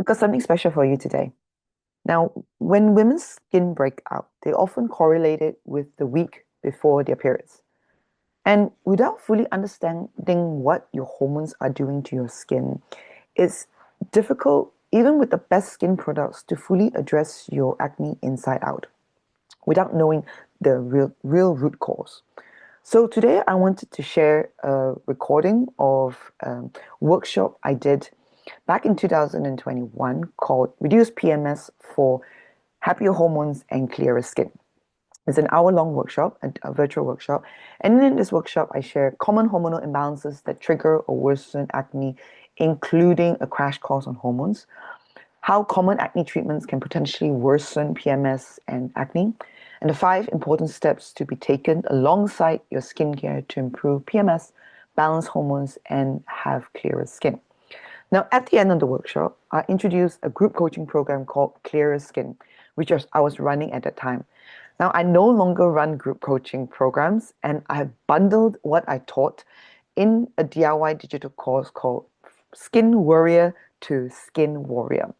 got something special for you today. Now, when women's skin break out, they often correlate it with the week before their periods. And without fully understanding what your hormones are doing to your skin, it's difficult, even with the best skin products, to fully address your acne inside out without knowing the real root cause. So today I wanted to share a recording of a workshop I did back in 2021 called Reduce PMS for Happier Hormones and Clearer Skin. It's an hour-long workshop, a virtual workshop. And in this workshop, I share common hormonal imbalances that trigger or worsen acne, including a crash course on hormones, how common acne treatments can potentially worsen PMS and acne, and the 5 important steps to be taken alongside your skincare to improve PMS, balance hormones, and have clearer skin. Now, at the end of the workshop, I introduced a group coaching program called Clearer Skin, which I was running at that time. Now, I no longer run group coaching programs, and I have bundled what I taught in a DIY digital course called Skin Warrior to Skin Warrior.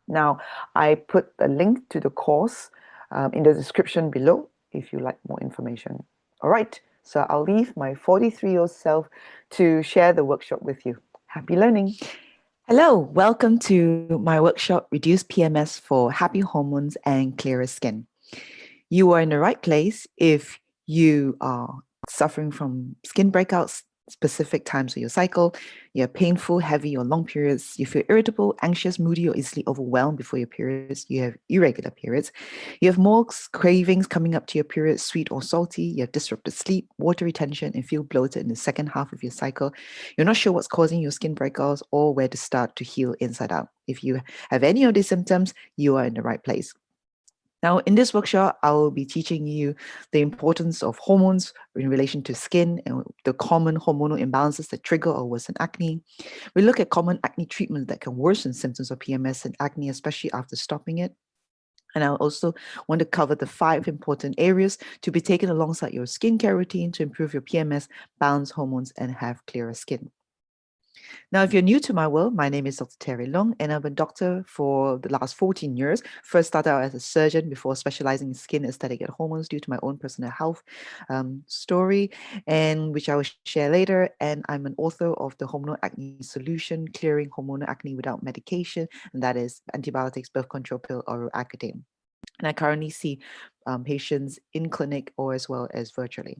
Now, I put the link to the course in the description below if you like more information. All right, so I'll leave my 43-year-old self to share the workshop with you. Happy learning. Hello, welcome to my workshop, Reduce PMS for Happy Hormones and Clearer Skin. You are in the right place if you are suffering from skin breakouts, specific times of your cycle, you have painful, heavy or long periods, you feel irritable, anxious, moody, or easily overwhelmed before your periods, you have irregular periods, you have more cravings coming up to your periods, sweet or salty, you have disrupted sleep, water retention, and feel bloated in the second half of your cycle. You're not sure what's causing your skin breakouts or where to start to heal inside out. If you have any of these symptoms, you are in the right place. Now, in this workshop, I will be teaching you the importance of hormones in relation to skin and the common hormonal imbalances that trigger or worsen acne. We look at common acne treatments that can worsen symptoms of PMS and acne, especially after stopping it. And I also want to cover the 5 important areas to be taken alongside your skincare routine to improve your PMS, balance hormones, and have clearer skin. Now, if you're new to my world, my name is Dr. Terry Long, and I'm a doctor for the last 14 years. First started out as a surgeon before specializing in skin aesthetic and hormones due to my own personal health story, and which I will share later. And I'm an author of the Hormonal Acne Solution, Clearing Hormonal Acne Without Medication, and that is antibiotics, birth control pill, or Roaccutane. And I currently see patients in clinic or as well as virtually.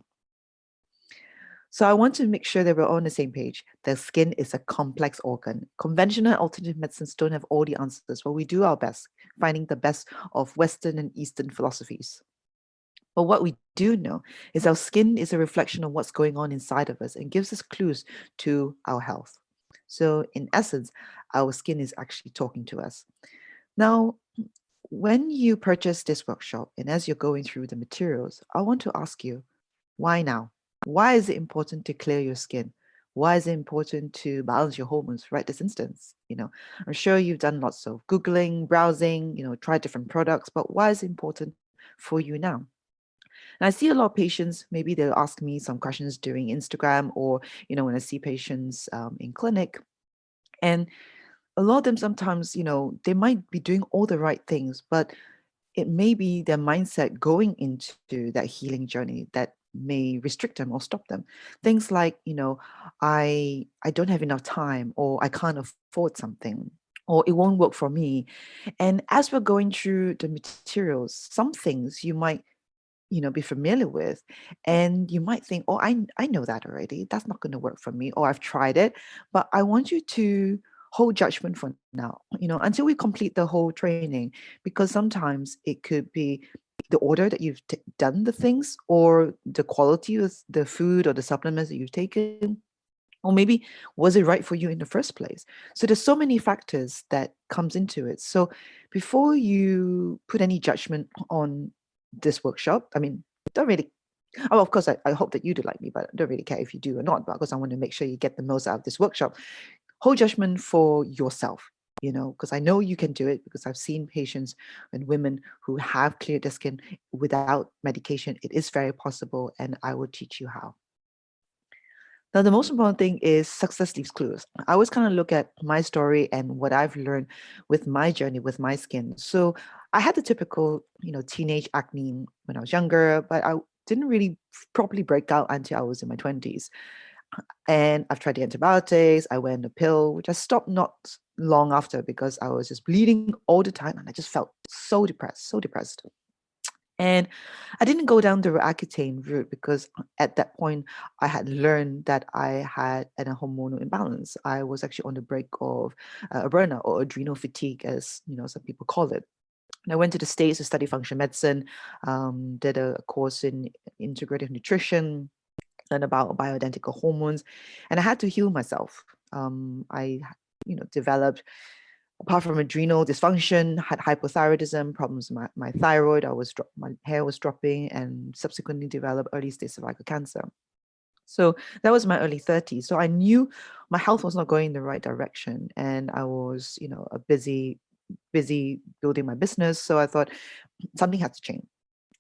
So I want to make sure that we're all on the same page. The skin is a complex organ. Conventional alternative medicines don't have all the answers, but we do our best, finding the best of Western and Eastern philosophies. But what we do know is our skin is a reflection of what's going on inside of us and gives us clues to our health. So in essence, our skin is actually talking to us. Now, when you purchase this workshop and as you're going through the materials, I want to ask you, why now? Why is it important to clear your skin? Why is it important to balance your hormones right this instance? I'm sure you've done lots of Googling, browsing, tried different products, but why is it important for you now? And I see a lot of patients, maybe they'll ask me some questions during Instagram or, when I see patients in clinic. And a lot of them sometimes, they might be doing all the right things, but it may be their mindset going into that healing journey that may restrict them or stop them. Things like, I don't have enough time, or I can't afford something, or it won't work for me. And as we're going through the materials, some things you might be familiar with, and you might think, oh, I know that already, that's not going to work for me, or I've tried it. But I want you to hold judgment for now, until we complete the whole training, because sometimes it could be the order that you've done the things, or the quality of the food or the supplements that you've taken, or maybe was it right for you in the first place. So there's so many factors that comes into it. So before you put any judgment on this workshop, don't really, of course, I hope that you do like me, but I don't really care if you do or not, because I want to make sure you get the most out of this workshop. Hold judgment for yourself, because I know you can do it, because I've seen patients and women who have cleared their skin without medication. It is very possible, and I will teach you how. Now, the most important thing is success leaves clues. I always kind of look at my story and what I've learned with my journey with my skin. So I had the typical, teenage acne when I was younger, but I didn't really properly break out until I was in my 20s. And I've tried the antibiotics, I went on a pill, which I stopped not long after because I was just bleeding all the time and I just felt so depressed, so depressed. And I didn't go down the Roaccutane route because at that point I had learned that I had an hormonal imbalance. I was actually on the brink of a burnout or adrenal fatigue, as some people call it. And I went to the States to study functional medicine, did a course in integrative nutrition, learned about bioidentical hormones, and I had to heal myself. I, developed, apart from adrenal dysfunction, had hypothyroidism, problems with my thyroid. My hair was dropping, and subsequently developed early stage cervical cancer. So that was my early 30s. So I knew my health was not going in the right direction, and I was, a busy building my business. So I thought something had to change.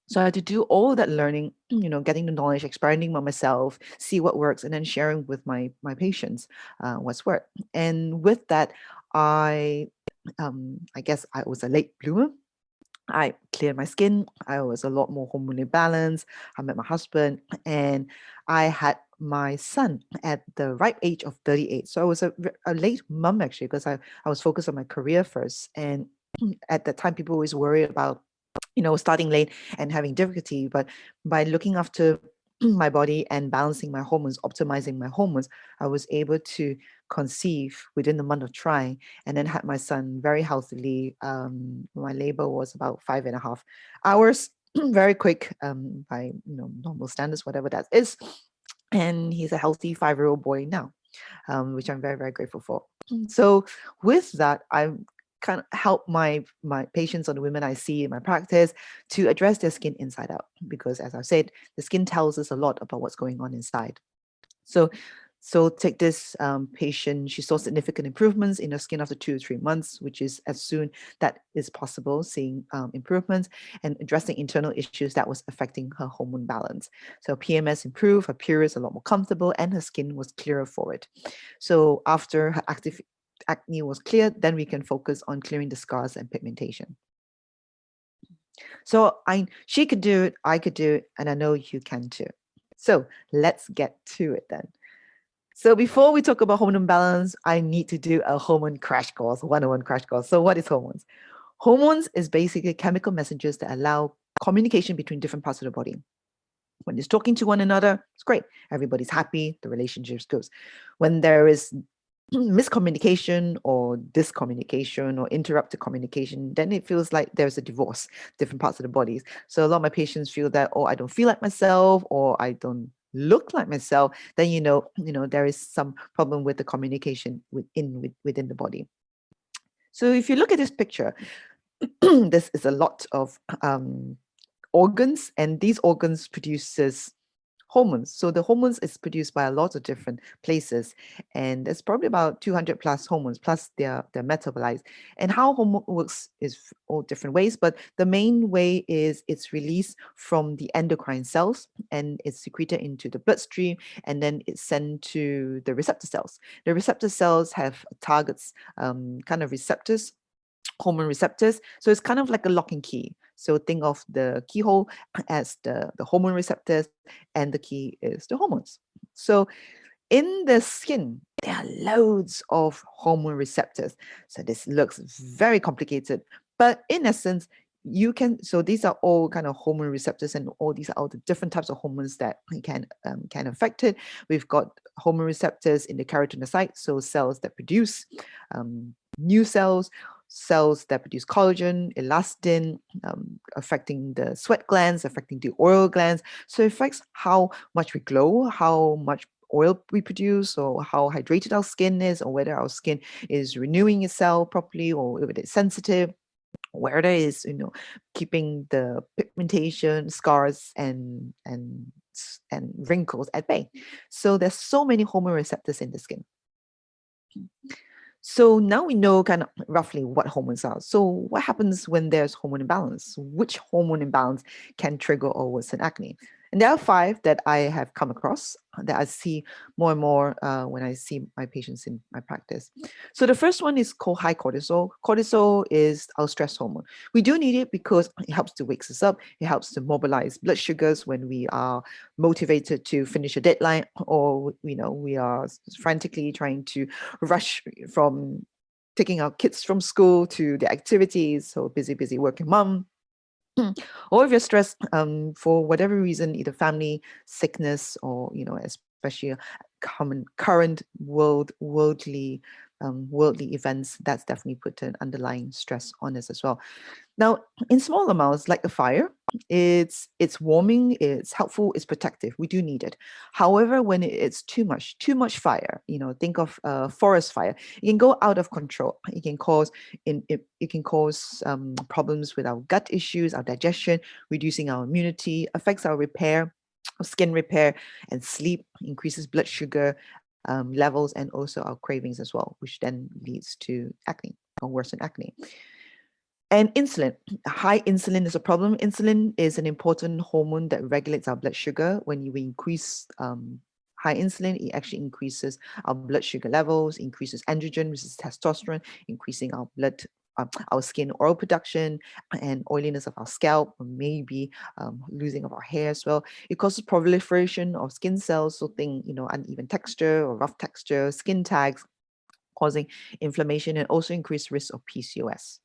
So I had to do all that learning, getting the knowledge, experimenting on myself, see what works, and then sharing with my patients what's worked. And with that, I guess I was a late bloomer. I cleared my skin. I was a lot more hormonally balanced. I met my husband, and I had my son at the ripe age of 38. So I was a late mom actually because I was focused on my career first. And at that time, people always worry about starting late and having difficulty. But by looking after my body and balancing my hormones, optimizing my hormones, I was able to conceive within the month of trying and then had my son very healthily. My labor was about 5.5 hours, very quick by normal standards, whatever that is. And he's a healthy 5-year-old boy now, which I'm very, very grateful for. So with that, I'm kind of help my patients or the women I see in my practice to address their skin inside out, because as I said, the skin tells us a lot about what's going on inside. So take this patient. She saw significant improvements in her skin after 2 to 3 months, which is as soon that is possible, seeing improvements and addressing internal issues that was affecting her hormone balance. So PMS improved, her periods a lot more comfortable, and her skin was clearer for it. So after her active acne was cleared, then we can focus on clearing the scars and pigmentation. So she could do it, I could do it, and I know you can too. So let's get to it then. So before we talk about hormone imbalance, I need to do a hormone crash course, 101 crash course. So what is hormones? Hormones is basically chemical messengers that allow communication between different parts of the body. When it's talking to one another, it's great. Everybody's happy, the relationship goes. When there is miscommunication or discommunication or interrupted communication, then it feels like there's a divorce, different parts of the bodies. So a lot of my patients feel that, oh, I don't feel like myself, or I don't look like myself. Then there is some problem with the communication within the body. So if you look at this picture, this is a lot of organs, and these organs produces hormones. So the hormones is produced by a lot of different places, and there's probably about 200 plus hormones, plus they're metabolized. And how hormone works is all different ways, but the main way is it's released from the endocrine cells and it's secreted into the bloodstream, and then it's sent to the receptor cells. The receptor cells have targets, kind of receptors, hormone receptors. So it's kind of like a lock and key. So think of the keyhole as the hormone receptors, and the key is the hormones. So in the skin, there are loads of hormone receptors. So this looks very complicated, but in essence, so these are all kind of hormone receptors, and all these are all the different types of hormones that can affect it. We've got hormone receptors in the keratinocytes, so cells that produce new cells that produce collagen, elastin, affecting the sweat glands, affecting the oil glands. So it affects how much we glow, how much oil we produce, or how hydrated our skin is, or whether our skin is renewing itself properly, or if it's sensitive, where there is, keeping the pigmentation, scars, and wrinkles at bay. So there's so many hormone receptors in the skin. So now we know kind of roughly what hormones are. So what happens when there's hormone imbalance? Which hormone imbalance can trigger or worsen acne? And there are 5 that I have come across that I see more and more when I see my patients in my practice. So the first one is called high cortisol. Cortisol is our stress hormone. We do need it because it helps to wake us up. It helps to mobilize blood sugars when we are motivated to finish a deadline, or we are frantically trying to rush from taking our kids from school to their activities. So busy working mom. Or if you're stressed for whatever reason, either family, sickness, or especially common current worldly events, that's definitely put an underlying stress on us as well. Now, in small amounts, like a fire, it's warming, it's helpful, it's protective. We do need it. However, when it's too much fire, think of a forest fire. It can go out of control. It can cause problems with our gut issues, our digestion, reducing our immunity, affects our repair, skin repair, and sleep, increases blood sugar levels, and also our cravings as well, which then leads to acne or worsen acne. And insulin, high insulin is a problem. Insulin is an important hormone that regulates our blood sugar. When you increase high insulin, it actually increases our blood sugar levels, increases androgen, which is testosterone, increasing our skin oil production and oiliness of our scalp, or maybe losing of our hair as well. It causes proliferation of skin cells, so think uneven texture or rough texture, skin tags, causing inflammation, and also increased risk of PCOS.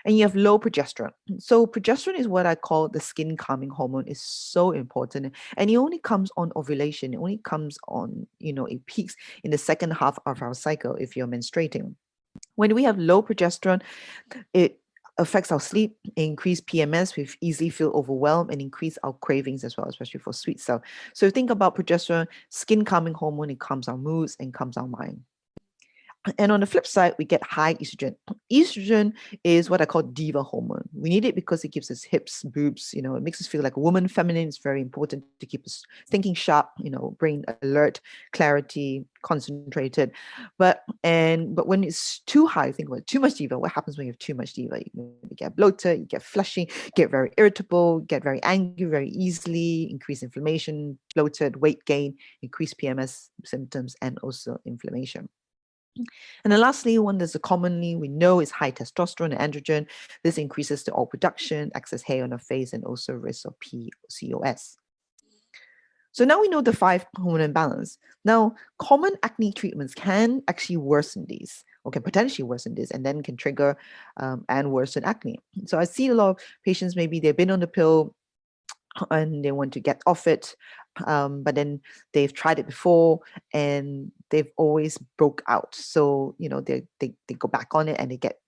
And you have low progesterone. So progesterone is what I call the skin calming hormone. Is so important, and it only comes on ovulation. It only comes on, it peaks in the second half of our cycle if you're menstruating. When we have low progesterone, it affects our sleep, increase PMS, we easily feel overwhelmed, and increase our cravings as well, especially for sweet stuff. So think about progesterone, skin calming hormone. It calms our moods and calms our mind. And on the flip side, we get high estrogen. Estrogen is what I call diva hormone. We need it because it gives us hips, boobs, it makes us feel like a woman. Feminine is very important to keep us thinking sharp, brain alert, clarity, concentrated. But when it's too high, think about it, too much diva. What happens when you have too much diva? You get bloated, you get flushing, get very irritable, get very angry very easily, increase inflammation, bloated, weight gain, increased PMS symptoms, and also inflammation. And then lastly, one that's commonly we know is high testosterone and androgen. This increases the oil production, excess hair on the face, and also risk of PCOS. So now we know the 5 hormone imbalance. Now, common acne treatments can actually worsen these, or can potentially worsen this, and then can trigger and worsen acne. So I see a lot of patients, maybe they've been on the pill and they want to get off it, but then they've tried it before and they've always broke out. So they go back on it and they get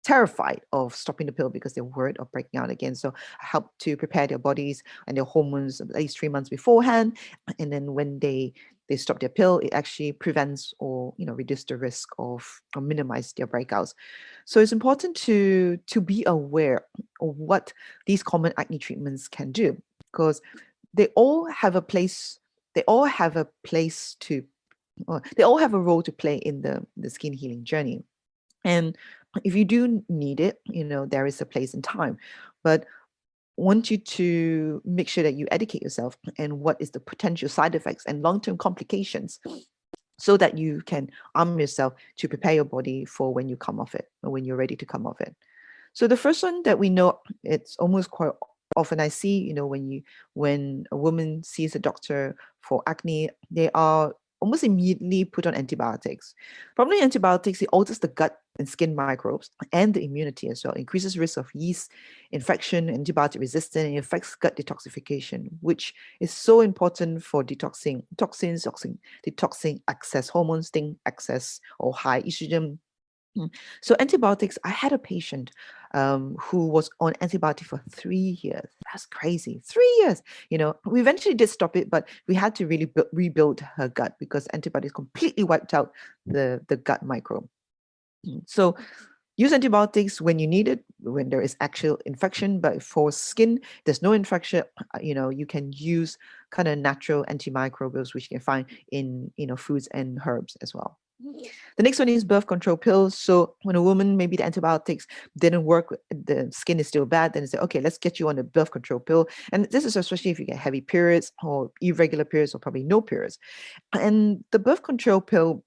terrified of stopping the pill because they're worried of breaking out again. So I help to prepare their bodies and their hormones at least 3 months beforehand, and then when they stop their pill, it actually prevents or reduce the risk of or minimize their breakouts. So it's important to be aware of what these common acne treatments can do, because they all have a place. They all have a place to. They all have a role to play in the skin healing journey. And if you do need it, there is a place and time. But want you to make sure that you educate yourself and what is the potential side effects and long-term complications, so that you can arm yourself to prepare your body for when you come off it, or when you're ready to come off it. So the first one that we know, it's almost quite often I see, when a woman sees a doctor for acne, they are almost immediately put on antibiotics. Probably antibiotics, it alters the gut and skin microbes and the immunity as well, increases risk of yeast infection, antibiotic resistance, and affects gut detoxification, which is so important for detoxing toxins, detoxing excess hormones, think excess or high estrogen. So antibiotics, I had a patient who was on antibiotic for 3 years. That's crazy. 3 years. We eventually did stop it, but we had to really rebuild her gut because antibiotics completely wiped out the gut microbe. So use antibiotics when you need it, when there is actual infection. But for skin, there's no infection. You can use kind of natural antimicrobials, which you can find in foods and herbs as well. The next one is birth control pills. So when a woman, maybe the antibiotics didn't work, the skin is still bad, then they say, okay, let's get you on a birth control pill. And this is especially if you get heavy periods or irregular periods or probably no periods. And the birth control pill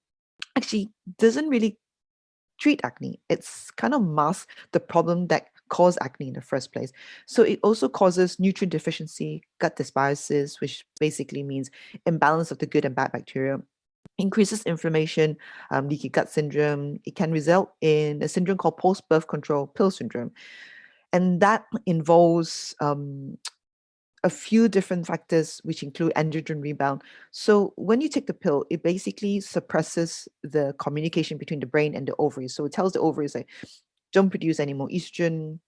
actually doesn't really treat acne. It's kind of masks the problem that caused acne in the first place. So it also causes nutrient deficiency, gut dysbiosis, which basically means imbalance of the good and bad bacteria, increases inflammation, leaky gut syndrome. It can result in a syndrome called post-birth control pill syndrome. And that involves a few different factors, which include androgen rebound. So when you take the pill, it basically suppresses the communication between the brain and the ovaries. So it tells the ovaries, like, don't produce any more estrogen,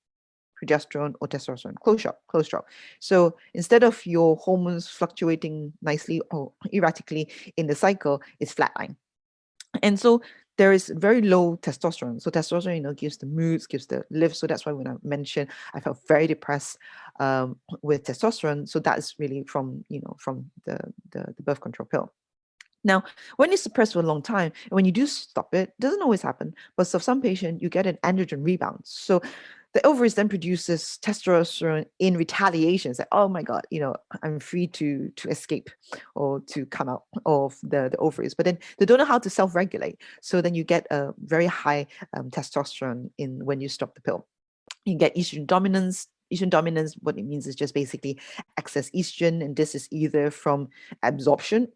progesterone, or testosterone. Close shop, close shop. So instead of your hormones fluctuating nicely or erratically in the cycle, it's flatline. And so there is very low testosterone. So testosterone, gives the moods, gives the lift. So that's why when I mentioned I felt very depressed with testosterone. So that is really from the birth control pill. Now, when you suppress for a long time, and when you do stop it, doesn't always happen, but for some patient, you get an androgen rebound. So the ovaries then produces testosterone in retaliation. It's like, oh my God, I'm free to escape or to come out of the ovaries. But then they don't know how to self-regulate. So then you get a very high testosterone in when you stop the pill. You get estrogen dominance. Estrogen dominance, what it means is just basically excess estrogen, and this is either from absorption,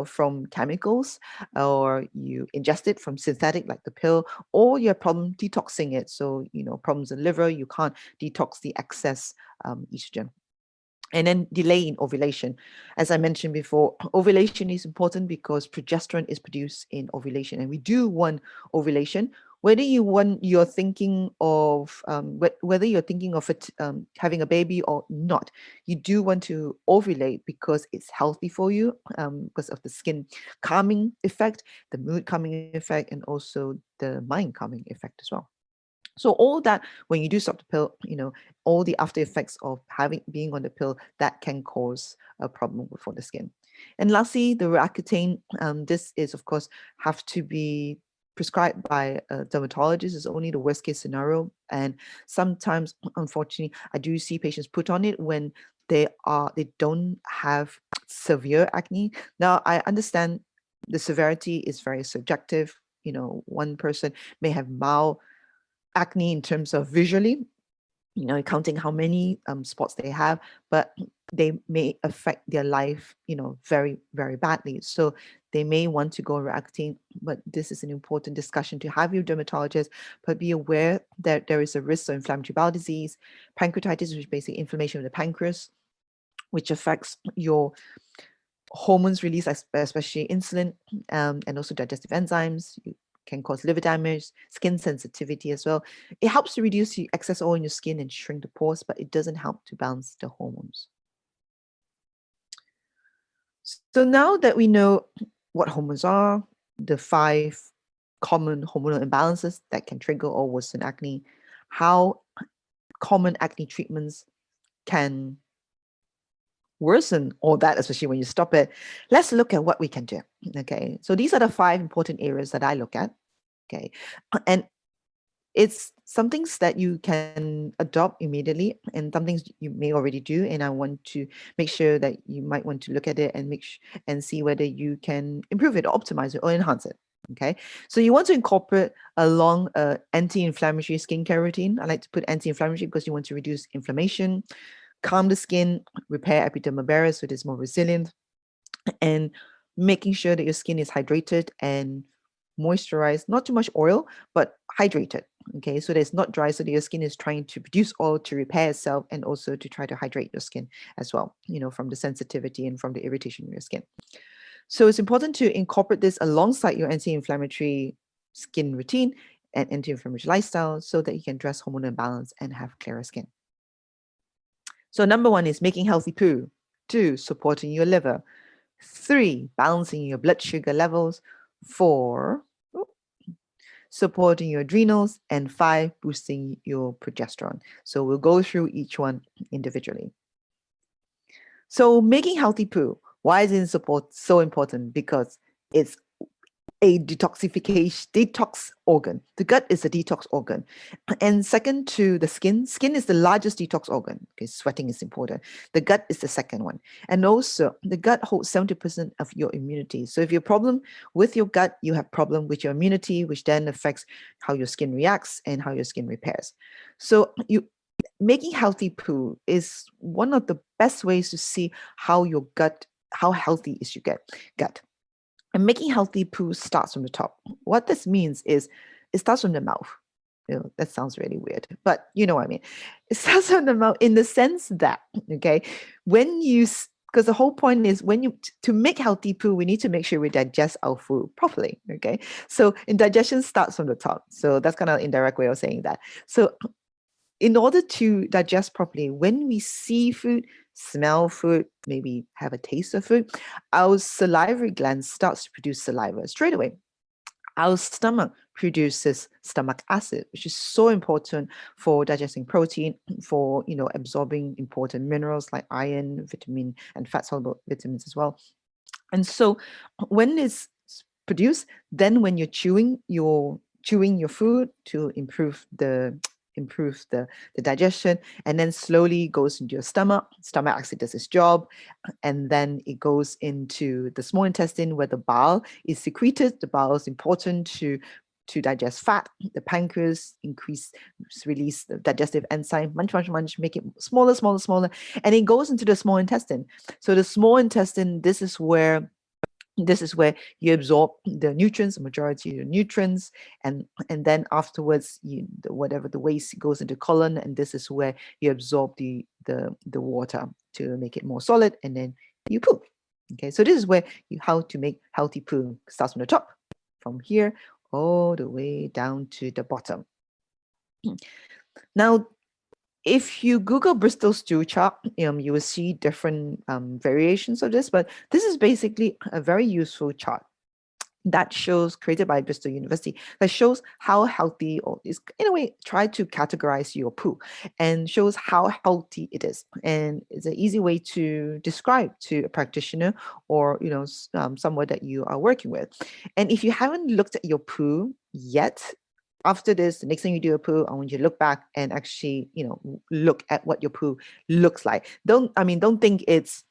from chemicals, or you ingest it from synthetic like the pill, or you have problem detoxing it. So, problems in liver, you can't detox the excess estrogen. And then delay in ovulation. As I mentioned before, ovulation is important because progesterone is produced in ovulation, and we do want ovulation. Whether you're thinking of whether you're thinking of it having a baby or not, you do want to ovulate because it's healthy for you, because of the skin calming effect, the mood calming effect, and also the mind calming effect as well. So all that, when you do stop the pill, all the after effects of being on the pill, that can cause a problem for the skin. And lastly, the Roaccutane. This is, of course, have to be prescribed by a dermatologist. Is only the worst case scenario. And sometimes, unfortunately, I do see patients put on it when they don't have severe acne. Now, I understand the severity is very subjective. One person may have mild acne in terms of visually, counting how many spots they have, but they may affect their life, very, very badly. So they may want to go on Roaccutane, but this is an important discussion to have your dermatologist. But be aware that there is a risk of inflammatory bowel disease, pancreatitis, which is basically inflammation of the pancreas, which affects your hormones release, especially insulin, and also digestive enzymes. You can cause liver damage, skin sensitivity as well. It helps to reduce the excess oil in your skin and shrink the pores, but it doesn't help to balance the hormones. So now that we know what hormones are, the 5 common hormonal imbalances that can trigger or worsen acne, how common acne treatments can worsen all that, especially when you stop it, let's look at what we can do. Okay, so these are the 5 important areas that I look at. Okay, and it's some things that you can adopt immediately and some things you may already do, and I want to make sure that you might want to look at it and and see whether you can improve it or optimize it or enhance it. Okay, so you want to incorporate a long anti-inflammatory skincare routine. I like to put anti-inflammatory because you want to reduce inflammation, calm the skin, repair epidermal barrier so it is more resilient, and making sure that your skin is hydrated and moisturized, not too much oil, but hydrated. Okay, so that it's not dry, so that your skin is trying to produce oil to repair itself and also to try to hydrate your skin as well, from the sensitivity and from the irritation in your skin. So it's important to incorporate this alongside your anti-inflammatory skin routine and anti-inflammatory lifestyle so that you can address hormonal imbalance and have clearer skin. So number 1 is making healthy poo. 2, supporting your liver. 3, balancing your blood sugar levels. 4, supporting your adrenals. And 5, boosting your progesterone. So we'll go through each one individually. So making healthy poo. Why is it so important? Because it's a detox organ. The gut is a detox organ. And second to the skin is the largest detox organ. Okay, sweating is important. The gut is the second one. And also the gut holds 70% of your immunity. So if you have problem with your gut, you have problem with your immunity, which then affects how your skin reacts and how your skin repairs. So making healthy poo is one of the best ways to see how your gut, how healthy is your gut. And making healthy poo starts from the top. What this means is it starts from the mouth. That sounds really weird, but you know what I mean. It starts from the mouth in the sense that, okay, when you, because the whole point is when you, to make healthy poo, we need to make sure we digest our food properly, okay? So indigestion starts from the top. So that's kind of an indirect way of saying that. So in order to digest properly, when we see food, smell food, maybe have a taste of food, our salivary gland starts to produce saliva straight away. Our stomach produces stomach acid, which is so important for digesting protein, for absorbing important minerals like iron, vitamin, and fat-soluble vitamins as well. And so when it's produced, then when you're chewing your food to improve the digestion, and then slowly goes into your stomach actually does its job, and then it goes into the small intestine where the bile is secreted. The bile is important to digest fat. The pancreas release the digestive enzyme, munch, make it smaller, and it goes into the small intestine. So the small intestine, this is where you absorb the nutrients, the majority of the nutrients, and then afterwards, whatever the waste goes into colon, and this is where you absorb the water to make it more solid, and then you poo. Okay, so this is where how to make healthy poo starts from the top, from here all the way down to the bottom. Now, if you Google Bristol stool chart, you will see different variations of this, but this is basically a very useful chart that shows, created by Bristol University, that shows how healthy, or is in a way try to categorize your poo and shows how healthy it is. And it's an easy way to describe to a practitioner or someone that you are working with. And if you haven't looked at your poo yet, after this, the next time you do a poo, I want you to look back and actually, look at what your poo looks like. Don't think it's,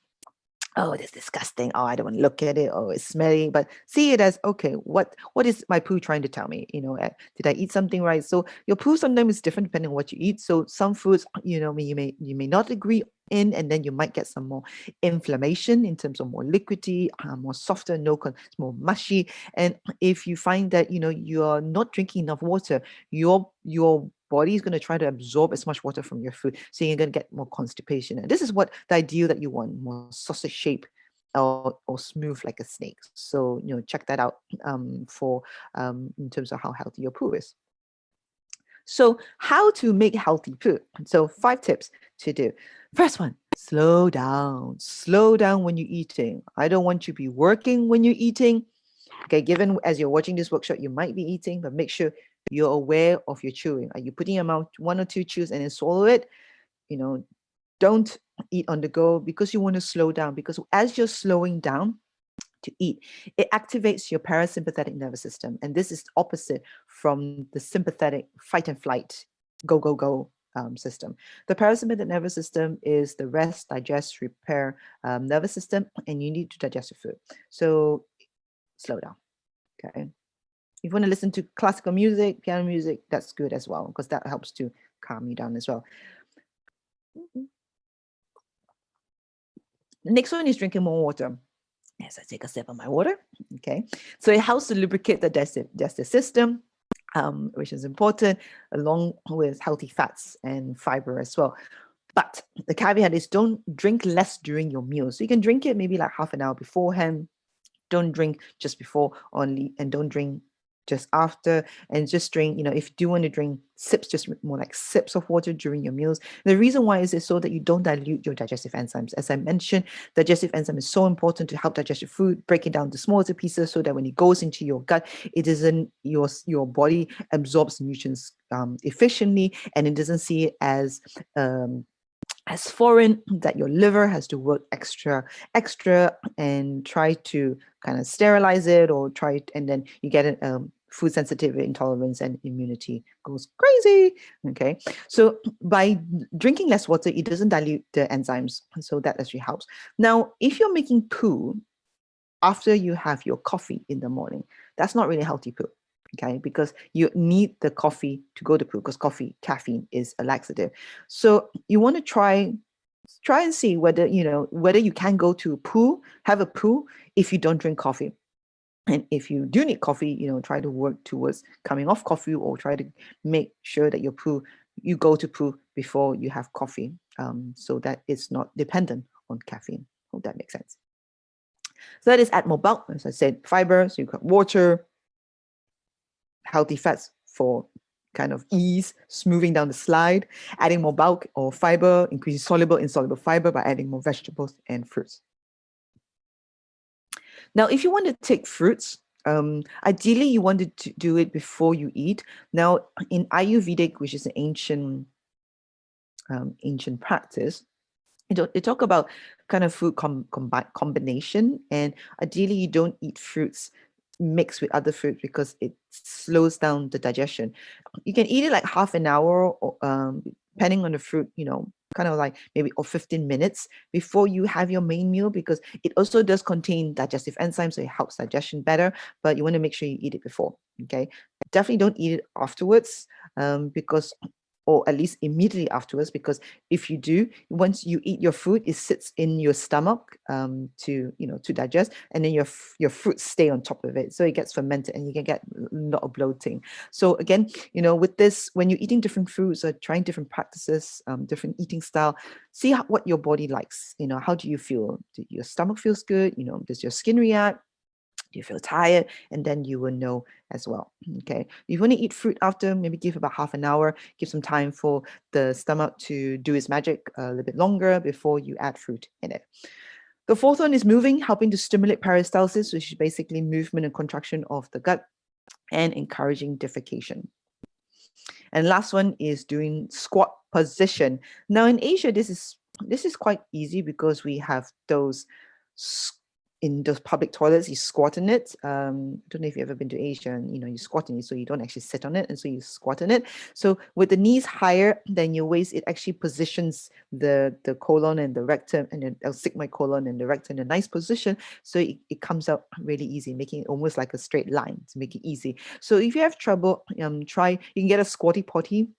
oh, it's disgusting. Oh, I don't want to look at it. Oh, it's smelly. But see it as, okay, what is my poo trying to tell me? Did I eat something right? So your poo sometimes is different depending on what you eat. So some foods, you may not agree in, and then you might get some more inflammation in terms of more liquidy, more softer, it's more mushy. And if you find that you are not drinking enough water, your body is going to try to absorb as much water from your food, so you're going to get more constipation. And this is what the ideal that you want: more sausage shape or smooth like a snake. So check that out for in terms of how healthy your poo is. So how to make healthy poo? So 5 tips to do. First one, slow down when you're eating. I don't want you to be working when you're eating. Okay, given as you're watching this workshop, you might be eating, but make sure you're aware of your chewing. Are you putting your mouth 1 or 2 chews and then swallow it? Don't eat on the go, because you want to slow down, because as you're slowing down to eat, it activates your parasympathetic nervous system. And this is opposite from the sympathetic fight and flight, go system. The parasympathetic nervous system is the rest, digest, repair nervous system, and you need to digest your food. So slow down. Okay. If you want to listen to classical music, piano music, that's good as well, because that helps to calm you down as well. The next one is drinking more water. As I take a sip of my water, okay. So it helps to lubricate the digestive system, which is important, along with healthy fats and fiber as well. But the caveat is don't drink less during your meal. So you can drink it maybe like half an hour beforehand. Don't drink just before only, and don't drink just after, and just drink, if you do want to drink sips, just more like sips of water during your meals. The reason why is so that you don't dilute your digestive enzymes. As I mentioned, digestive enzyme is so important to help digest your food, break it down to smaller pieces so that when it goes into your gut, it isn't your body absorbs nutrients efficiently, and it doesn't see it as as foreign, that your liver has to work extra and try to kind of sterilize it, or try it, and then you get a food sensitivity, intolerance, and immunity goes crazy. Okay, so by drinking less water, it doesn't dilute the enzymes, so that actually helps. Now, if you're making poo after you have your coffee in the morning, that's not really healthy poo. Okay, because you need the coffee to go to poo, because caffeine is a laxative. So you want to try and see whether whether you can go to have a poo if you don't drink coffee. And if you do need coffee, try to work towards coming off coffee, or try to make sure that you go to poo before you have coffee, so that it's not dependent on caffeine. Hope that makes sense. So that is add more bulk, as I said, fiber, so you've got water, healthy fats for kind of ease, smoothing down the slide, adding more bulk or fiber, increasing soluble, insoluble fiber by adding more vegetables and fruits. Now, if you want to take fruits, ideally you want to do it before you eat. Now, in Ayurvedic, which is an ancient practice, they talk about kind of food combination, and ideally you don't eat fruits mixed with other fruits because it slows down the digestion. You can eat it like half an hour, or depending on the fruit, kind of like maybe or 15 minutes before you have your main meal, because it also does contain digestive enzymes, so it helps digestion better, but you want to make sure you eat it before. Okay, definitely don't eat it afterwards, because, or at least immediately afterwards, because if you do, once you eat your food, it sits in your stomach to digest, and then your fruits stay on top of it, so it gets fermented and you can get a lot of bloating. So again, with this, when you're eating different foods or trying different practices, different eating style, see what your body likes. How do you feel? Do your stomach feels good? Does your skin react? Do you feel tired? And then you will know as well. Okay. If you want to eat fruit after, maybe give about half an hour, give some time for the stomach to do its magic a little bit longer before you add fruit in it. The fourth one is moving, helping to stimulate peristalsis, which is basically movement and contraction of the gut, and encouraging defecation. And last one is doing squat position. Now in Asia, this is quite easy because we have those in those public toilets, you squat in it. I don't know if you've ever been to Asia, and you squat in it, so you don't actually sit on it, and so you squat in it. So with the knees higher than your waist, it actually positions the colon and the rectum, and the sigmoid colon and the rectum in a nice position, so it comes out really easy, making it almost like a straight line to make it easy. So if you have trouble, you can get a squatty potty,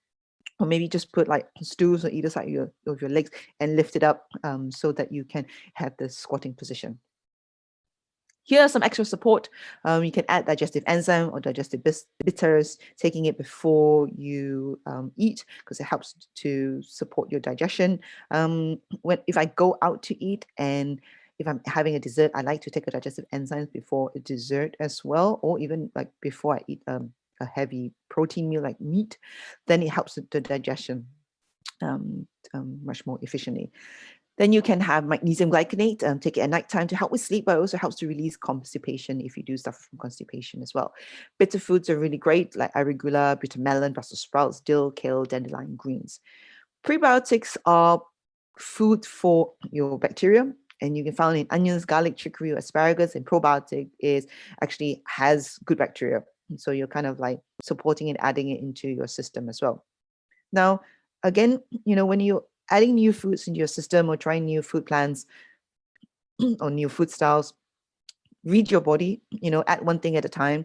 or maybe just put like stools on either side of your legs and lift it up, so that you can have the squatting position. Here are some extra support. You can add digestive enzyme or digestive bitters, taking it before you eat, because it helps to support your digestion. If I go out to eat, and if I'm having a dessert, I like to take a digestive enzymes before a dessert as well, or even like before I eat a heavy protein meal like meat. Then it helps the digestion much more efficiently. Then you can have magnesium glycinate, take it at nighttime to help with sleep, but it also helps to release constipation if you do suffer from constipation as well. Bitter foods are really great, like arugula, bitter melon, Brussels sprouts, dill, kale, dandelion greens. Prebiotics are food for your bacteria, and you can find in onions, garlic, chicory, or asparagus. And probiotic actually has good bacteria, so you're kind of like supporting and adding it into your system as well. Now, again, when you're adding new foods into your system or trying new food plans or new food styles, read your body, add one thing at a time.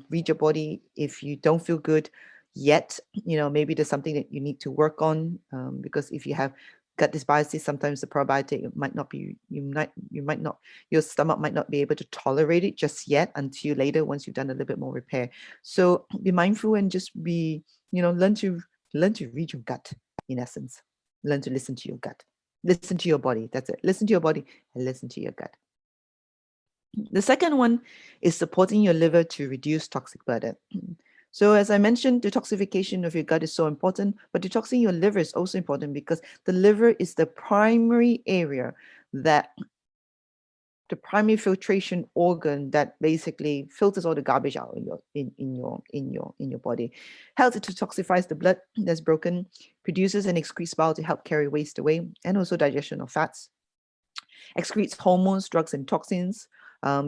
Read your body. If you don't feel good yet, maybe there's something that you need to work on, because if you have gut dysbiosis, sometimes the probiotic might not be, your stomach might not be able to tolerate it just yet until later, once you've done a little bit more repair. So be mindful and just learn to read your gut, in essence. Learn to listen to your gut. Listen to your body. That's it. Listen to your body and listen to your gut. The second one is supporting your liver to reduce toxic burden. So as I mentioned, detoxification of your gut is so important, but detoxing your liver is also important, because the liver is the primary area that the primary filtration organ that basically filters all the garbage out in your body, helps it detoxifies the blood that's broken, produces and excretes bile to help carry waste away, and also digestion of fats, excretes hormones, drugs, and toxins,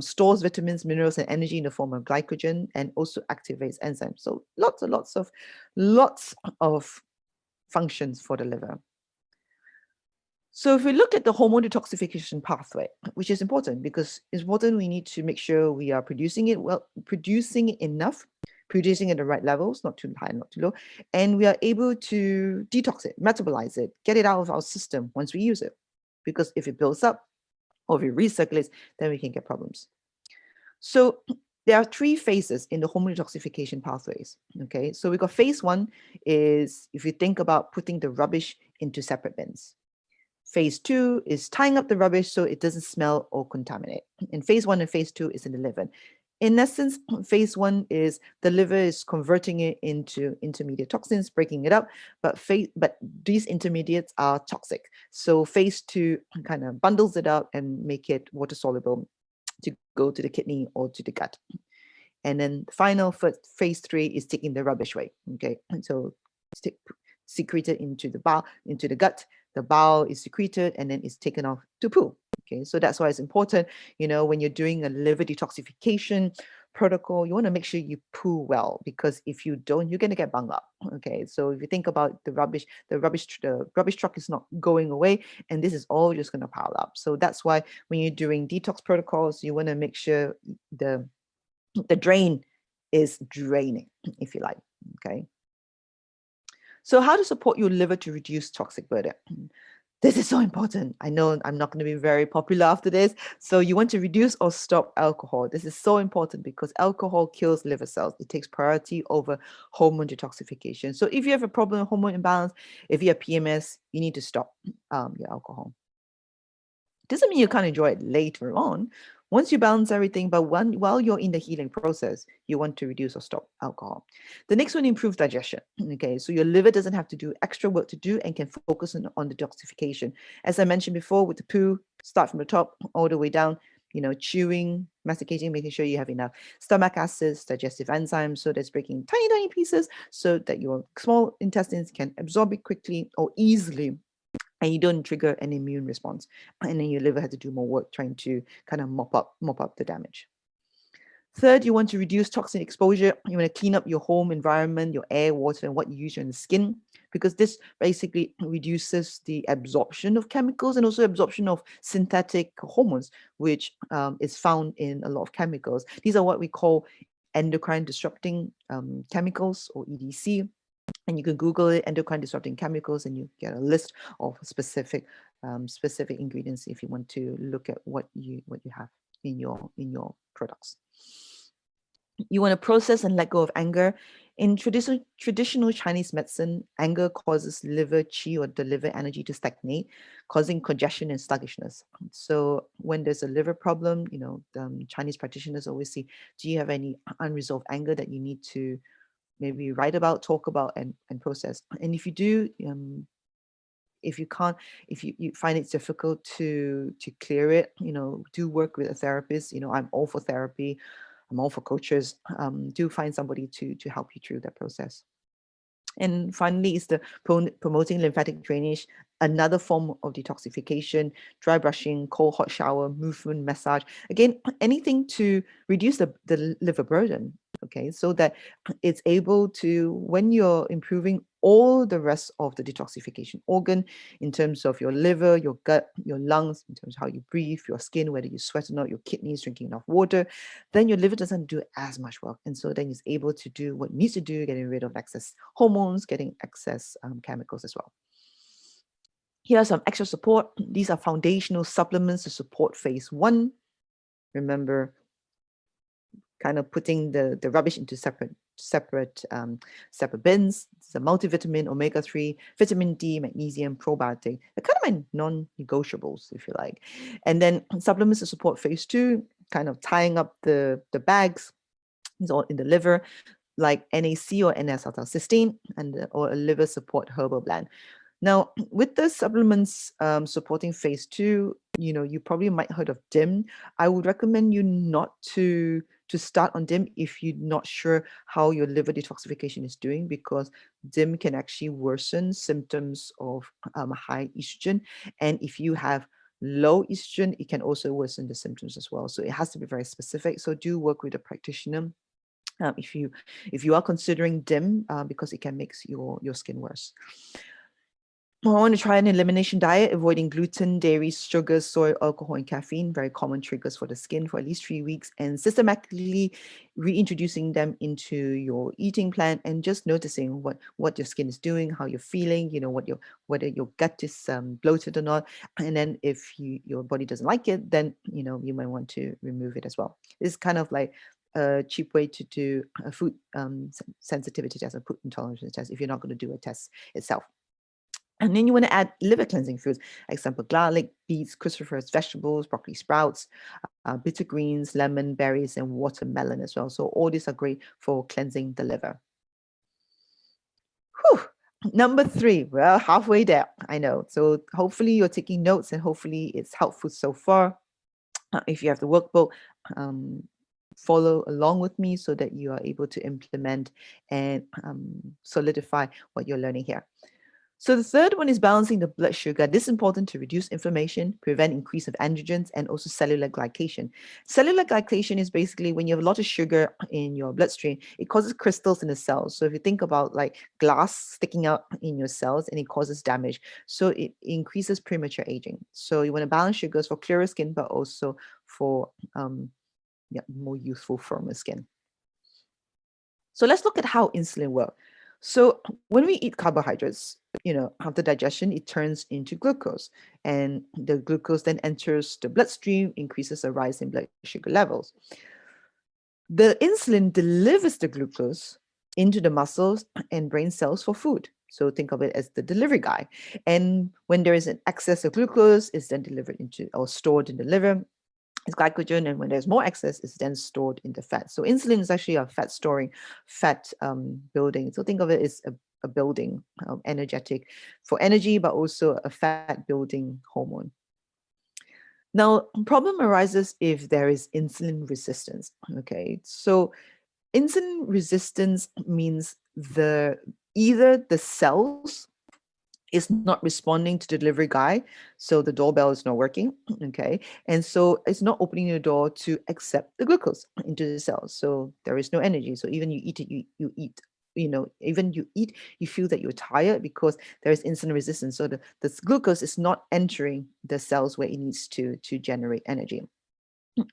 stores vitamins, minerals, and energy in the form of glycogen, and also activates enzymes. So lots of functions for the liver. So if we look at the hormone detoxification pathway, which is important because it's important, we need to make sure we are producing it well, producing it enough, producing at the right levels, not too high, not too low, and we are able to detox it, metabolize it, get it out of our system once we use it. Because if it builds up or if it recirculates, then we can get problems. So there are 3 phases in the hormone detoxification pathways. Okay, so we got phase 1 is if you think about putting the rubbish into separate bins. Phase 2 is tying up the rubbish so it doesn't smell or contaminate. And phase 1 and phase 2 is in the liver. In essence, phase 1 is the liver is converting it into intermediate toxins, breaking it up, but these intermediates are toxic. So phase 2 kind of bundles it up and make it water soluble to go to the kidney or to the gut. And then the final phase 3 is taking the rubbish away. Okay, and so secreted into the bowel, into the gut. The bowel is secreted and then it's taken off to poo. Okay, so that's why it's important, when you're doing a liver detoxification protocol, you want to make sure you poo well, because if you don't, you're going to get bung up. Okay, so if you think about the rubbish truck is not going away, and this is all just going to pile up. So that's why when you're doing detox protocols, you want to make sure the drain is draining, if you like. Okay. So how to support your liver to reduce toxic burden? This is so important. I know I'm not going to be very popular after this. So you want to reduce or stop alcohol. This is so important because alcohol kills liver cells. It takes priority over hormone detoxification. So if you have a problem with hormone imbalance, if you have PMS, you need to stop your alcohol. Doesn't mean you can't enjoy it later on. Once you balance everything, but while you're in the healing process, you want to reduce or stop alcohol. The next one, improves digestion. Okay, so your liver doesn't have to do extra work to do and can focus on the detoxification. As I mentioned before, with the poo, start from the top all the way down, chewing, masticating, making sure you have enough stomach acids, digestive enzymes, so that's breaking tiny pieces so that your small intestines can absorb it quickly or easily, and you don't trigger an immune response, and then your liver has to do more work trying to kind of mop up the damage. Third, you want to reduce toxin exposure. You want to clean up your home environment, your air, water, and what you use on the skin, because this basically reduces the absorption of chemicals and also absorption of synthetic hormones, which is found in a lot of chemicals. These are what we call endocrine disrupting chemicals, or EDC. And you can Google it, endocrine disrupting chemicals, and you get a list of specific ingredients if you want to look at what you have in your products. You want to process and let go of anger. In traditional Chinese medicine, anger causes liver qi, or the liver energy, to stagnate, causing congestion and sluggishness. So when there's a liver problem, Chinese practitioners always say, do you have any unresolved anger that you need to maybe write about, talk about, and process? And if you do, if you find it difficult to clear it, do work with a therapist. I'm all for therapy. I'm all for coaches. Do find somebody to help you through that process. And finally, is the promoting lymphatic drainage, another form of detoxification. Dry brushing, cold hot shower, movement, massage. Again, anything to reduce the liver burden. Okay, so that it's able to, when you're improving all the rest of the detoxification organ, in terms of your liver, your gut, your lungs, in terms of how you breathe, your skin, whether you sweat or not, your kidneys, drinking enough water, then your liver doesn't do as much work. And so then it's able to do what it needs to do, getting rid of excess hormones, getting excess chemicals as well. Here are some extra support. These are foundational supplements to support phase 1. Remember, kind of putting the rubbish into separate bins. It's a multivitamin, omega-3, vitamin D, magnesium, probiotic. They're kind of my non-negotiables, if you like. And then supplements to support phase 2, kind of tying up the bags. These are all in the liver, like NAC or N-acetylcysteine, or a liver support herbal blend. Now, with the supplements supporting phase 2, you probably might heard of DIM. I would recommend you not to start on DIM if you're not sure how your liver detoxification is doing, because DIM can actually worsen symptoms of high estrogen. And if you have low estrogen, it can also worsen the symptoms as well. So it has to be very specific. So do work with a practitioner if you are considering DIM, because it can make your skin worse. I want to try an elimination diet, avoiding gluten, dairy, sugar, soy, alcohol, and caffeine, very common triggers for the skin, for at least 3 weeks, and systematically reintroducing them into your eating plan, and just noticing what your skin is doing, how you're feeling, whether your gut is bloated or not. And then if your body doesn't like it, then you might want to remove it as well. It's kind of like a cheap way to do a food sensitivity test, a food intolerance test, if you're not going to do a test itself. And then you want to add liver cleansing foods, example, garlic, beets, cruciferous vegetables, broccoli sprouts, bitter greens, lemon, berries, and watermelon as well. So all these are great for cleansing the liver. Whew. Number 3, well, halfway there, I know. So hopefully you're taking notes, and hopefully it's helpful so far. If you have the workbook, follow along with me so that you are able to implement and solidify what you're learning here. So the third one is balancing the blood sugar. This is important to reduce inflammation, prevent increase of androgens, and also cellular glycation. Cellular glycation is basically when you have a lot of sugar in your bloodstream, it causes crystals in the cells. So if you think about like glass sticking out in your cells, and it causes damage. So it increases premature aging. So you want to balance sugars for clearer skin, but also for more youthful, firmer skin. So let's look at how insulin works. So when we eat carbohydrates, after digestion, it turns into glucose, and the glucose then enters the bloodstream, increases a rise in blood sugar levels. The insulin delivers the glucose into the muscles and brain cells for food. So think of it as the delivery guy. And when there is an excess of glucose, it's then delivered into or stored in the liver. It's glycogen, and when there's more excess, it's then stored in the fat. So insulin is actually a fat storing, fat building. So think of it as a building, energetic for energy, but also a fat building hormone. Now, problem arises if there is insulin resistance. Okay, so insulin resistance means either the cells is not responding to the delivery guy, so the doorbell is not working, okay? And so it's not opening the door to accept the glucose into the cells, so there is no energy. So even you eat it, you eat, even you eat, you feel that you're tired because there is insulin resistance. So the glucose is not entering the cells where it needs to generate energy.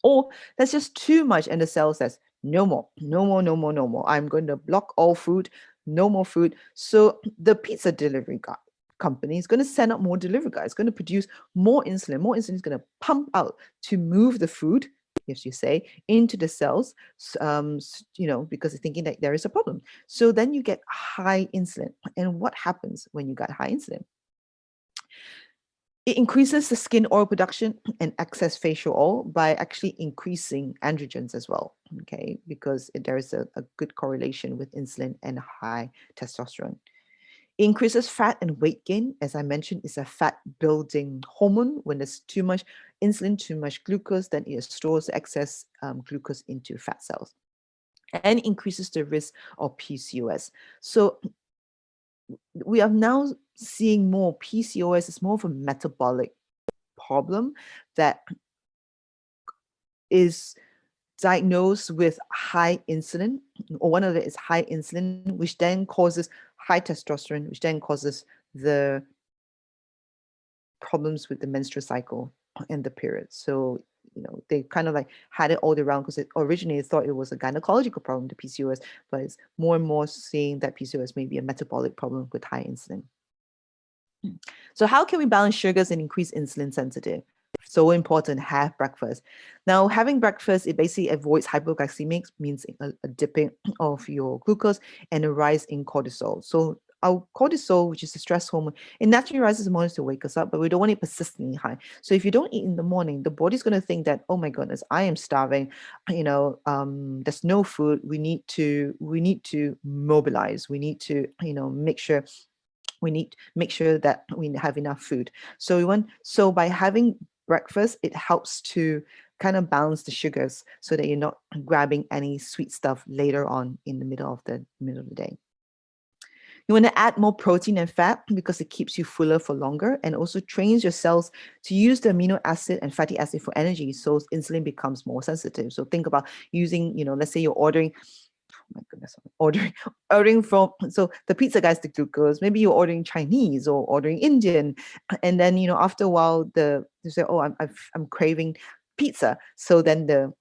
Or there's just too much, and the cell says, no more, no more, no more, no more. I'm going to block all food, no more food. So the pizza delivery guy company is going to send out more delivery guys, it's going to produce more insulin. More insulin is going to pump out to move the food, as you say, into the cells, because they're thinking that there is a problem. So then you get high insulin. And what happens when you got high insulin? It increases the skin oil production and excess facial oil by actually increasing androgens as well, okay? Because there is a good correlation with insulin and high testosterone. It increases fat and weight gain. As I mentioned, it's a fat building hormone. When there's too much insulin, too much glucose, then it stores excess glucose into fat cells, and increases the risk of PCOS. So we are now seeing more PCOS is more of a metabolic problem that is diagnosed with high insulin, or one of it is high insulin, which then causes high testosterone, which then causes the problems with the menstrual cycle and the period. So, they kind of like had it all around, because it originally thought it was a gynecological problem, the PCOS, but it's more and more seeing that PCOS may be a metabolic problem with high insulin. So how can we balance sugars and increase insulin sensitive? So important, have breakfast. Now, having breakfast, it basically avoids hypoglycemic, means a dipping of your glucose and a rise in cortisol. So our cortisol, which is the stress hormone, it naturally rises in the morning to wake us up, but we don't want it persistently high. So if you don't eat in the morning, the body's going to think that, oh my goodness, I am starving. There's no food. We need to mobilize. We need to, make sure that we have enough food. So by having breakfast, it helps to kind of balance the sugars so that you're not grabbing any sweet stuff later on in the middle of the day. You want to add more protein and fat because it keeps you fuller for longer and also trains your cells to use the amino acid and fatty acid for energy. So insulin becomes more sensitive. So think about using, let's say you're ordering, oh my goodness, ordering from, so the pizza guy's the glucose, maybe you're ordering Chinese or ordering Indian. And then, after a while, you say, oh, I'm craving pizza. So then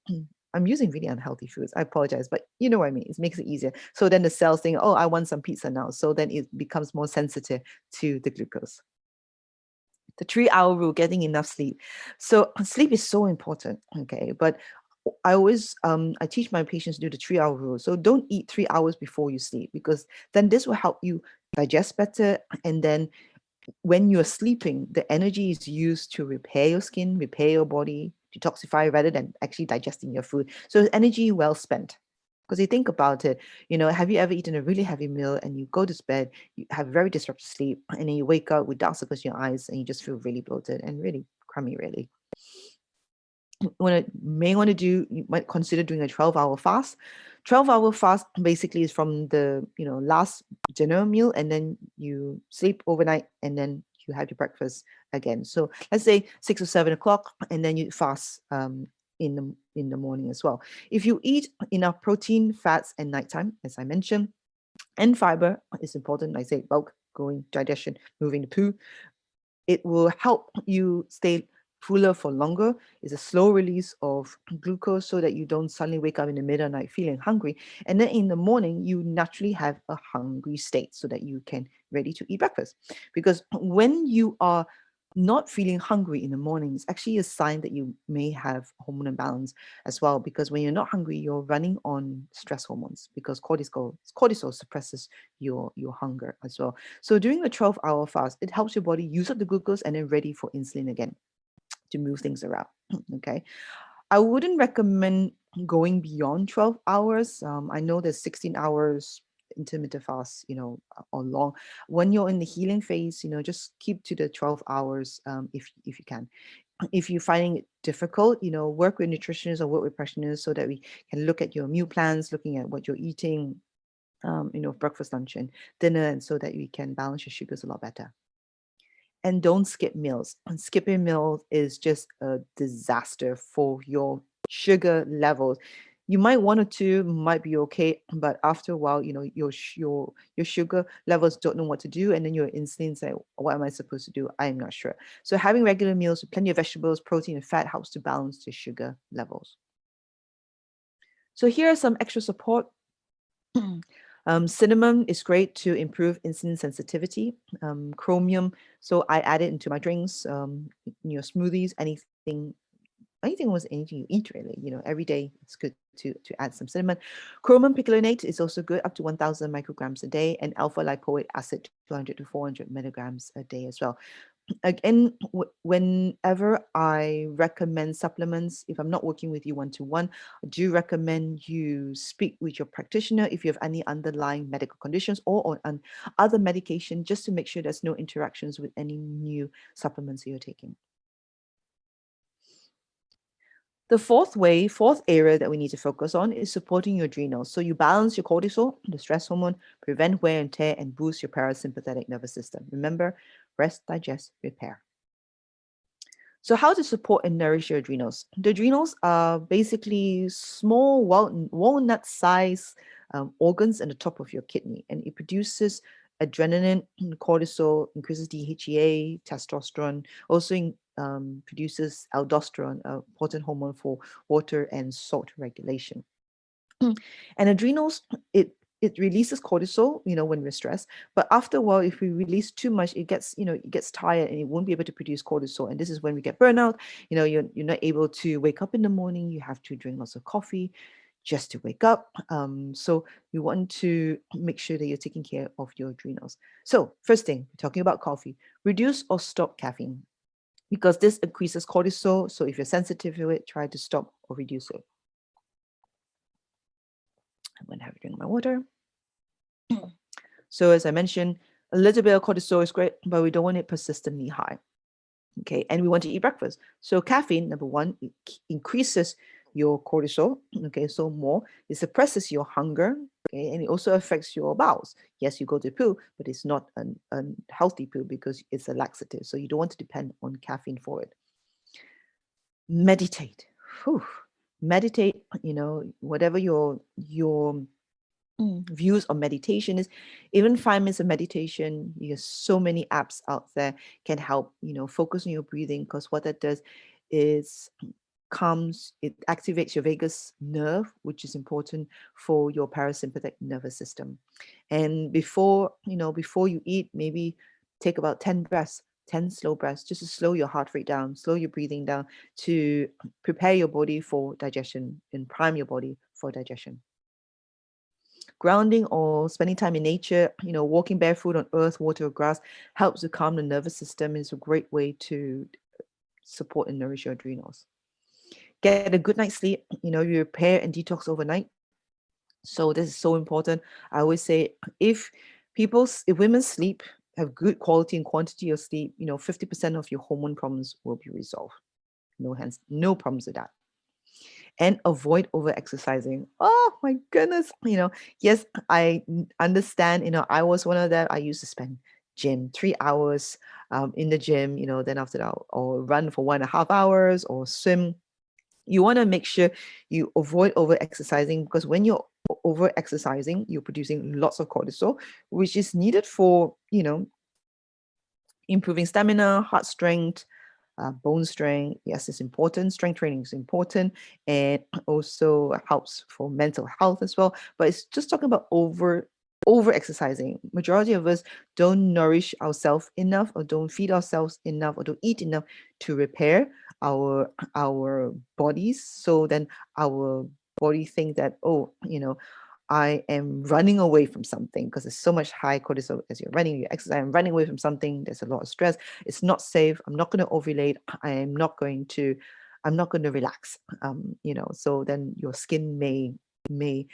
I'm using really unhealthy foods. I apologize, but you know what I mean. It makes it easier. So then the cells think, oh, I want some pizza now. So then it becomes more sensitive to the glucose. The 3-hour rule, getting enough sleep. So sleep is so important, okay? But I always, I teach my patients to do the 3-hour rule. So don't eat 3 hours before you sleep, because then this will help you digest better. And then when you're sleeping, the energy is used to repair your skin, repair your body, detoxify, rather than actually digesting your food. So it's energy well spent. Because you think about it, have you ever eaten a really heavy meal and you go to bed, you have very disrupted sleep, and then you wake up with dark circles in your eyes and you just feel really bloated and really crummy, really. You might consider doing a 12-hour fast. 12-hour fast basically is from the last dinner meal, and then you sleep overnight, and then you have your breakfast again. So let's say 6 or 7 o'clock, and then you fast in the morning as well. If you eat enough protein, fats, and nighttime, as I mentioned, and fiber is important. I say bulk, going, digestion, moving the poo. It will help you stay fuller for longer. It's a slow release of glucose so that you don't suddenly wake up in the middle of the night feeling hungry. And then in the morning, you naturally have a hungry state so that you can ready to eat breakfast. Because when you are not feeling hungry in the morning, it's actually a sign that you may have hormone imbalance as well. Because when you're not hungry, you're running on stress hormones, because cortisol suppresses your hunger as well. So during a 12-hour fast, it helps your body use up the glucose and then ready for insulin again to move things around. Okay. I wouldn't recommend going beyond 12 hours. I know there's 16 hours intermittent fast, or long. When you're in the healing phase, just keep to the 12 hours if you can. If you're finding it difficult, work with nutritionists or work with practitioners so that we can look at your meal plans, looking at what you're eating, breakfast, lunch, and dinner, and so that we can balance your sugars a lot better. And don't skip meals. And skipping meals is just a disaster for your sugar levels. You might one or two might be okay, but after a while, your sugar levels don't know what to do, and then your insulin say, "What am I supposed to do? I'm not sure." So having regular meals with plenty of vegetables, protein, and fat helps to balance the sugar levels. So here are some extra support. Cinnamon is great to improve insulin sensitivity. Chromium, so I add it into my drinks, in your smoothies, anything you eat, really. Every day it's good to add some cinnamon. Chromium picolinate is also good, up to 1,000 micrograms a day, and alpha lipoic acid 200 to 400 milligrams a day as well. Again, whenever I recommend supplements, if I'm not working with you one-to-one, I do recommend you speak with your practitioner if you have any underlying medical conditions or on other medication, just to make sure there's no interactions with any new supplements you're taking. The fourth area that we need to focus on is supporting your adrenals. So you balance your cortisol, the stress hormone, prevent wear and tear, and boost your parasympathetic nervous system. Remember, rest, digest, repair. So how to support and nourish your adrenals? The adrenals are basically small walnut-sized organs in the top of your kidney, and it produces adrenaline, cortisol, increases DHEA, testosterone, also produces aldosterone, a potent hormone for water and salt regulation. And adrenals, it releases cortisol, when we're stressed. But after a while, if we release too much, it gets tired and it won't be able to produce cortisol. And this is when we get burnout. You're not able to wake up in the morning. You have to drink lots of coffee just to wake up. So we want to make sure that you're taking care of your adrenals. So first thing, we're talking about coffee. Reduce or stop caffeine, because this increases cortisol. So if you're sensitive to it, try to stop or reduce it. I'm going to have a drink of my water. So as I mentioned, a little bit of cortisol is great, but we don't want it persistently high. Okay, and we want to eat breakfast. So caffeine, number one, it increases your cortisol. Okay, so more, it suppresses your hunger. Okay, and it also affects your bowels. Yes, you go to poo, but it's not an unhealthy poo because it's a laxative. So you don't want to depend on caffeine for it. Meditate. Whew. Meditate. Whatever your views on meditation is, even 5 minutes of meditation. There's so many apps out there can help focus on your breathing, because what that does is it activates your vagus nerve, which is important for your parasympathetic nervous system. And before you eat, maybe take about 10 breaths, 10 slow breaths, just to slow your heart rate down, slow your breathing down, to prepare your body for digestion and prime your body for digestion. Grounding or spending time in nature, walking barefoot on earth, water, or grass helps to calm the nervous system. Is a great way to support and nourish your adrenals. Get a good night's sleep. You repair and detox overnight. So this is so important. I always say, if women sleep, have good quality and quantity of sleep, 50% of your hormone problems will be resolved. No problems with that. And avoid over exercising. Oh my goodness. Yes, I understand. I was one of them. I used to spend 3 hours in the gym, then after that, or run for 1.5 hours or swim. You want to make sure you avoid over exercising, because when you're over exercising, you're producing lots of cortisol, which is needed for, improving stamina, heart strength, bone strength. Yes, it's important. Strength training is important, and also helps for mental health as well. But it's just talking about over exercising. Majority of us don't nourish ourselves enough, or don't feed ourselves enough, or don't eat enough to repair our bodies. So then our body think that, I am running away from something, because there's so much high cortisol as you're running, you exercise. I'm running away from something. There's a lot of stress. It's not safe. I'm not going to ovulate. I'm not going to relax. So then your skin may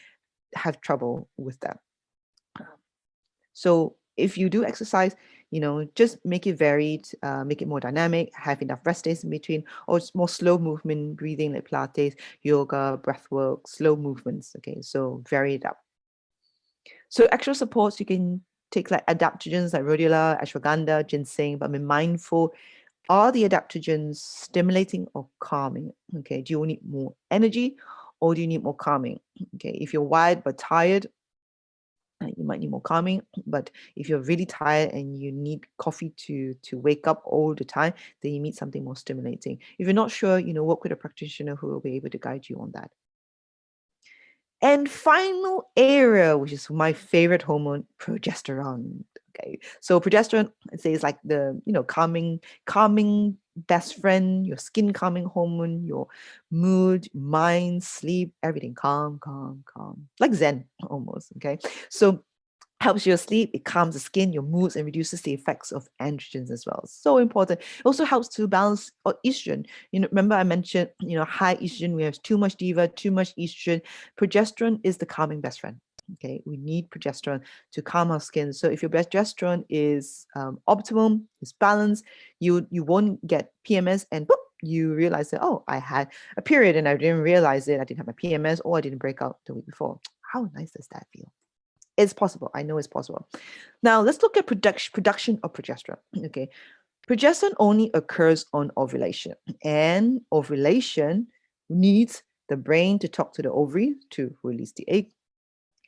have trouble with that. So if you do exercise, just make it varied, make it more dynamic, have enough rest days in between, or it's more slow movement breathing, like Pilates, yoga, breath work, slow movements. Okay, so vary it up. So extra supports, you can take like adaptogens like rhodiola, ashwagandha, ginseng, but be mindful, are the adaptogens stimulating or calming? Okay, do you need more energy, or do you need more calming? Okay, if you're wired but tired, you might need more calming. But if you're really tired and you need coffee to wake up all the time, then you need something more stimulating. If you're not sure, work with a practitioner who will be able to guide you on that. And final area, which is my favorite hormone, progesterone. Okay, so progesterone, it says, like the calming best friend, your skin calming hormone, your mood, mind, sleep, everything calm, calm, calm, like Zen almost. Okay, so helps your sleep, it calms the skin, your moods, and reduces the effects of androgens as well. So important. It also helps to balance estrogen. Remember I mentioned, high estrogen, we have too much diva, too much estrogen. Progesterone is the calming best friend. Okay, we need progesterone to calm our skin. So if your progesterone is optimum, is balanced, you won't get PMS, and boop, you realize that, oh, I had a period and I didn't realize it. I didn't have my PMS, or I didn't break out the week before. How nice does that feel? It's possible. I know it's possible. Now let's look at production of progesterone. Okay, progesterone only occurs on ovulation, and ovulation needs the brain to talk to the ovary to release the egg,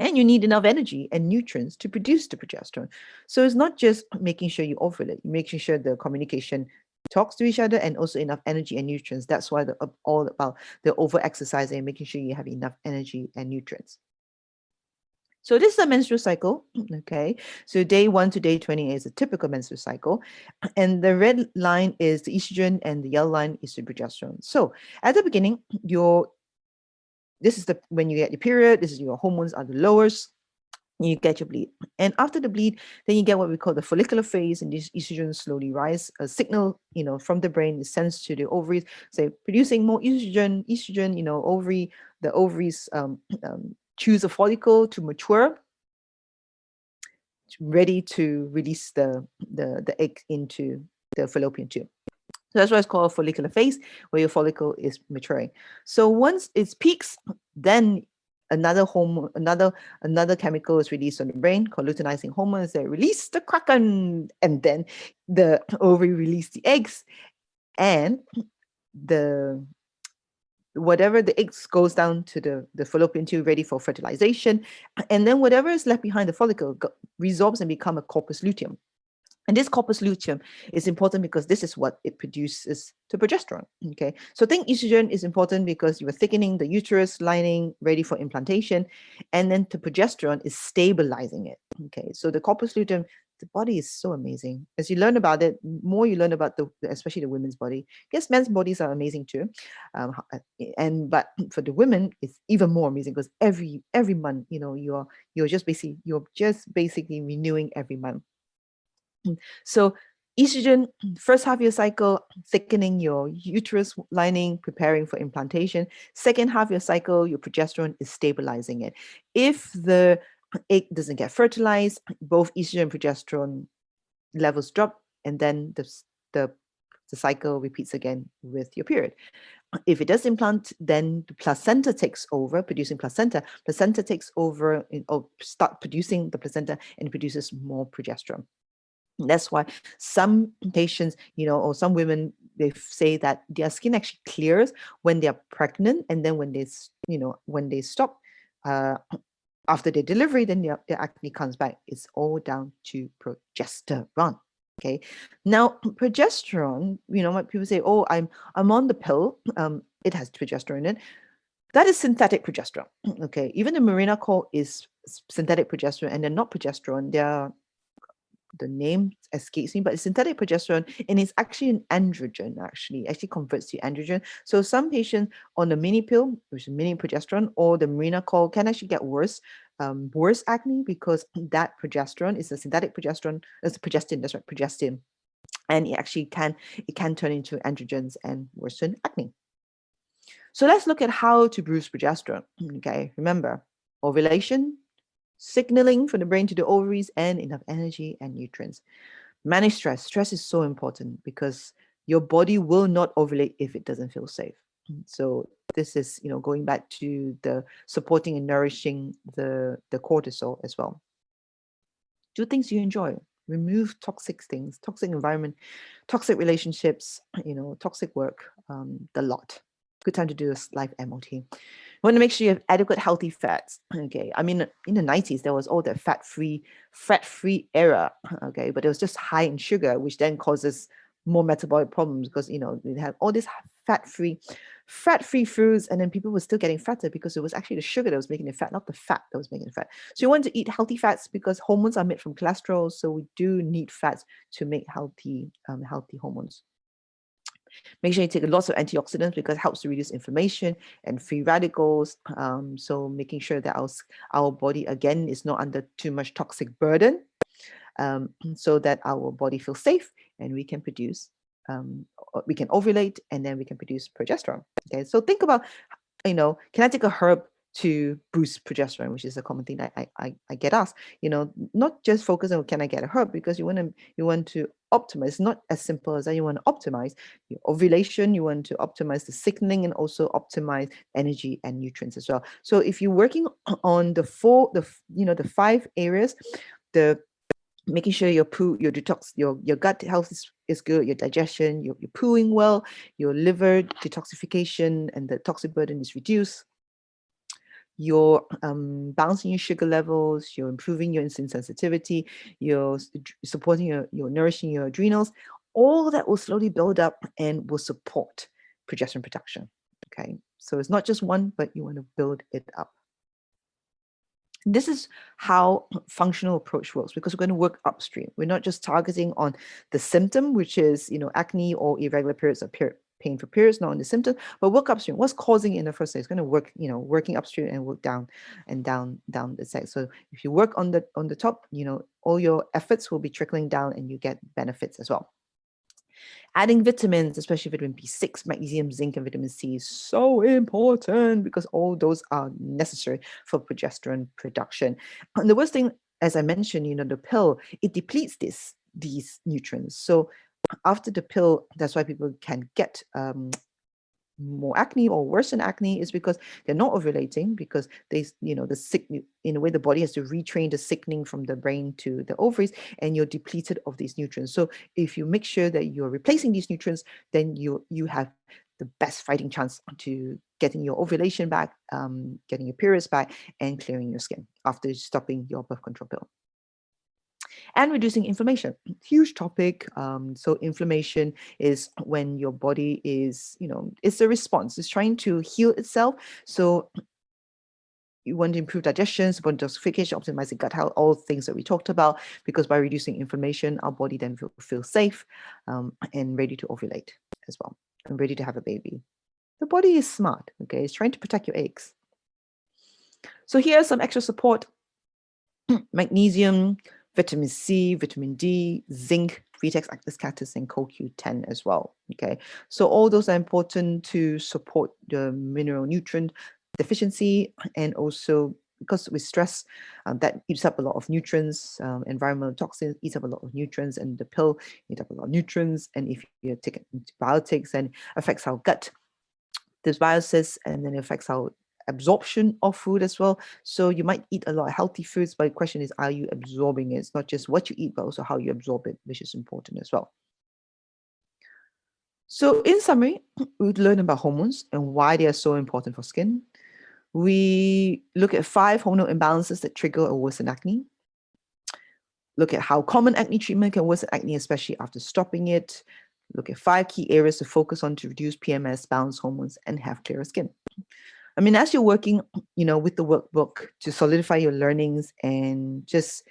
and you need enough energy and nutrients to produce the progesterone. So it's not just making sure you ovulate, making sure the communication talks to each other, and also enough energy and nutrients. That's why all about the over exercising and making sure you have enough energy and nutrients. So this is a menstrual cycle, okay? So day 1 to day 28 is a typical menstrual cycle. And the red line is the estrogen and the yellow line is the progesterone. So at the beginning, this is when you get your period, this is your hormones are the lowest, you get your bleed. And after the bleed, then you get what we call the follicular phase, and this estrogen slowly rise. A signal, from the brain is sent to the ovaries, say producing more estrogen, the ovaries choose a follicle to mature, ready to release the egg into the fallopian tube. So that's why it's called a follicular phase, where your follicle is maturing. So once it peaks, then another hormone, another chemical is released on the brain called luteinizing hormones that release the kraken, and then the ovary release the eggs, and the whatever the eggs goes down to the fallopian tube ready for fertilization, and then whatever is left behind the follicle resorbs and become a corpus luteum. And this corpus luteum is important because this is what it produces to progesterone. Okay, so think estrogen is important because you are thickening the uterus lining ready for implantation, and then the progesterone is stabilizing it. Okay, so the corpus luteum, the body is so amazing. As you learn about it, more you learn about especially the women's body. Yes, men's bodies are amazing too, but for the women, it's even more amazing because every month, you're just basically renewing every month. So estrogen, first half of your cycle, thickening your uterus lining, preparing for implantation. Second half of your cycle, your progesterone is stabilizing it. If the egg doesn't get fertilized, both estrogen and progesterone levels drop, and then the cycle repeats again with your period. If it does implant, then the placenta takes over, producing placenta. Placenta takes over or start producing the placenta and produces more progesterone. That's why some patients, or some women, they say that their skin actually clears when they're pregnant, and then when they stop after their delivery, then their acne comes back. It's all down to progesterone. Okay. Now, progesterone, people say, "Oh, I'm on the pill. It has progesterone in it." That is synthetic progesterone. Okay. Even the Mirena is synthetic progesterone, and they're not progesterone. The name escapes me, but it's synthetic progesterone, and it's actually an androgen, actually converts to androgen. So some patients on the mini pill, which is mini progesterone, or the Mirena can actually get worse acne, because that progesterone is a synthetic progesterone. It's progestin, that's right, progestin. And it can turn into androgens and worsen acne. So let's look at how to boost progesterone. Okay, remember, ovulation, signaling from the brain to the ovaries, and enough energy and nutrients. Manage stress. Stress is so important because your body will not ovulate if it doesn't feel safe. So this is, going back to the supporting and nourishing the cortisol as well. Do things you enjoy. Remove toxic things, toxic environment, toxic relationships, toxic work, the lot. Good time to do this live MOT. You want to make sure you have adequate healthy fats. Okay, I mean, in the 90s, there was all the fat-free era. Okay, but it was just high in sugar, which then causes more metabolic problems because, they have all these fat-free foods, and then people were still getting fatter because it was actually the sugar that was making it fat, not the fat that was making it fat. So you want to eat healthy fats because hormones are made from cholesterol, so we do need fats to make healthy hormones. Make sure you take lots of antioxidants because it helps to reduce inflammation and free radicals. So making sure that our body, again, is not under too much toxic burden, so that our body feels safe and we can produce, we can ovulate, and then we can produce progesterone. Okay, so think about, can I take a herb to boost progesterone, which is a common thing that I get asked. Not just focus on can I get a herb, because you want to optimize. It's not as simple as that. You want to optimize your ovulation, you want to optimize the signaling, and also optimize energy and nutrients as well. So if you're working on the 5 areas, the making sure your detox, your gut health is good, your digestion, you're pooing well, your liver detoxification and the toxic burden is reduced, you're balancing your sugar levels, you're improving your insulin sensitivity, you're supporting you're nourishing your adrenals, all that will slowly build up and will support progesterone production. Okay, so it's not just one, but you want to build it up. This is how functional approach works, because we're going to work upstream. We're not just targeting on the symptom, which is, acne or irregular periods or painful periods, not on the symptom, but work upstream. What's causing it in the first place? It's going to work, working upstream and work down the side. So if you work on the top, all your efforts will be trickling down and you get benefits as well. Adding vitamins, especially vitamin B6, magnesium, zinc, and vitamin C, is so important because all those are necessary for progesterone production. And the worst thing, as I mentioned, the pill, it depletes these nutrients. So after the pill, that's why people can get more acne or worsen acne, is because they're not ovulating, because they, the sick, in a way, the body has to retrain the signaling from the brain to the ovaries, and you're depleted of these nutrients. So if you make sure that you're replacing these nutrients, then you have the best fighting chance to getting your ovulation back, getting your periods back, and clearing your skin after stopping your birth control pill. And reducing inflammation, huge topic. So inflammation is when your body is, it's a response, it's trying to heal itself. So you want to improve digestion, support detoxification, optimize the gut health, all things that we talked about, because by reducing inflammation, our body then feel safe, and ready to ovulate as well, and ready to have a baby. The body is smart, okay? It's trying to protect your eggs. So here's some extra support: magnesium, vitamin C, vitamin D, zinc, Vitex actis catus, and CoQ10 as well. Okay, so all those are important to support the mineral nutrient deficiency, and also because with stress, that eats up a lot of nutrients. Environmental toxins eats up a lot of nutrients, and the pill eats up a lot of nutrients. And if you take antibiotics, then affects our gut dysbiosis, and then it affects our absorption of food as well. So you might eat a lot of healthy foods, but the question is, are you absorbing it? It's not just what you eat, but also how you absorb it, which is important as well. So in summary, we learn about hormones and why they are so important for skin. We look at 5 hormonal imbalances that trigger or worsen acne. Look at how common acne treatment can worsen acne, especially after stopping it. Look at 5 key areas to focus on to reduce PMS, balance hormones, and have clearer skin. I mean, as you're working, with the workbook to solidify your learnings and just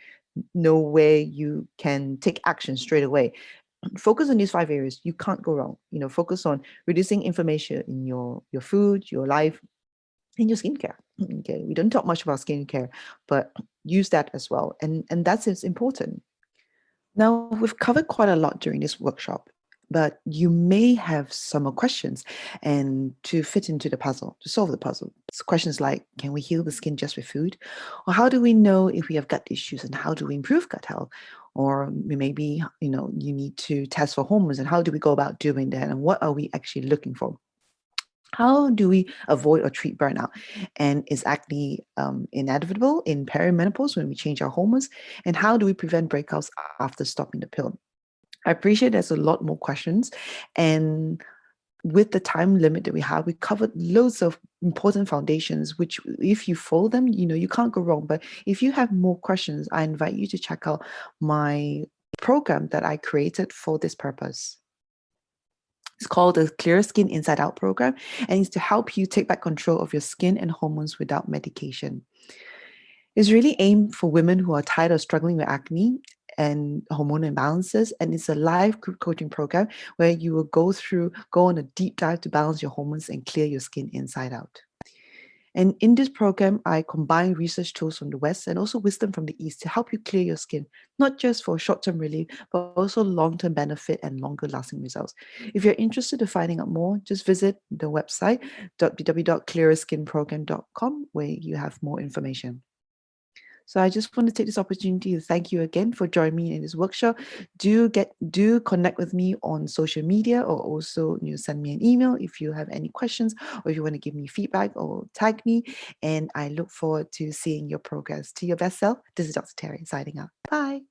know where you can take action straight away, focus on these 5 areas. You can't go wrong. Focus on reducing inflammation in your food, your life, and your skincare. Okay, we don't talk much about skincare, but use that as well, and that's important. Now, we've covered quite a lot during this workshop, but you may have some more questions and to fit into the puzzle, to solve the puzzle. It's questions like, can we heal the skin just with food? Or how do we know if we have gut issues, and how do we improve gut health? Or maybe, you need to test for hormones, and how do we go about doing that? And what are we actually looking for? How do we avoid or treat burnout? And is acne inevitable in perimenopause when we change our hormones? And how do we prevent breakouts after stopping the pill? I appreciate there's a lot more questions. And with the time limit that we have, we covered loads of important foundations, which if you follow them, you can't go wrong. But if you have more questions, I invite you to check out my program that I created for this purpose. It's called the Clear Skin Inside Out program, and it's to help you take back control of your skin and hormones without medication. It's really aimed for women who are tired of struggling with acne and hormone imbalances, and it's a live group coaching program where you will go on a deep dive to balance your hormones and clear your skin inside out. And in this program, I combine research tools from the West and also wisdom from the East to help you clear your skin, not just for short-term relief, but also long-term benefit and longer-lasting results. If you're interested in finding out more, just visit the website www.clearerskinprogram.com, where you have more information. So I just want to take this opportunity to thank you again for joining me in this workshop. Do connect with me on social media, or also send me an email if you have any questions, or if you want to give me feedback or tag me. And I look forward to seeing your progress. To your best self, this is Dr. Terry signing out. Bye.